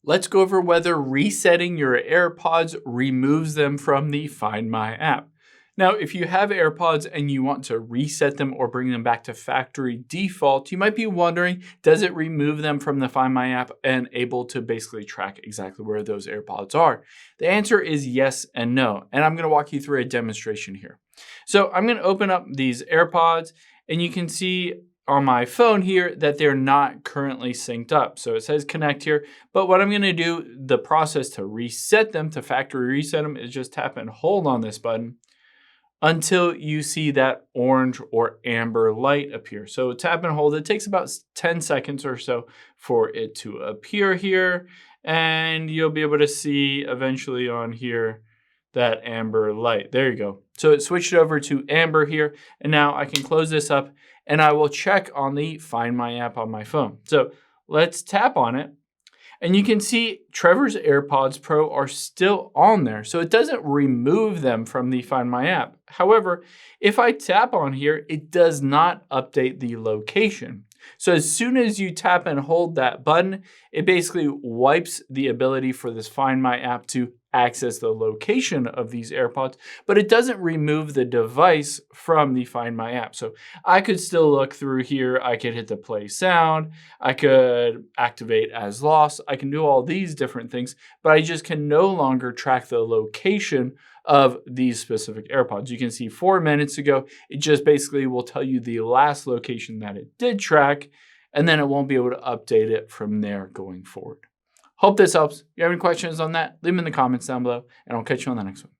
Let's go over whether resetting your AirPods removes them from the Find My app. Now, if you have AirPods and you want to reset them or bring them back to factory default, you might be wondering, does it remove them from the Find My app and able to basically track exactly where those AirPods are? The answer is yes and no, and I'm going to walk you through a demonstration here. So I'm going to open up these AirPods, and you can see on my phone here that they're not currently synced up. So it says connect here, but what I'm going to do, the process to reset them, to factory reset them, is just tap and hold on this button until you see that orange or amber light appear. So tap and hold. It takes about 10 seconds or so for it to appear here, and you'll be able to see eventually on here that amber light. There you go. So it switched over to amber here, and now I can close this up and I will check on the Find My app on my phone. So let's tap on it. And you can see Trevor's AirPods Pro are still on there. So it doesn't remove them from the Find My app. However, if I tap on here, it does not update the location. So as soon as you tap and hold that button, it basically wipes the ability for this Find My app to access the location of these AirPods, but it doesn't remove the device from the Find My app. So I could still look through here. I could hit the play sound. I could activate as lost. I can do all these different things, but I just can no longer track the location of these specific AirPods. You can see 4 minutes ago, it just basically will tell you the last location that it did track, and then it won't be able to update it from there going forward. Hope this helps. If you have any questions on that, leave them in the comments down below, and I'll catch you on the next one.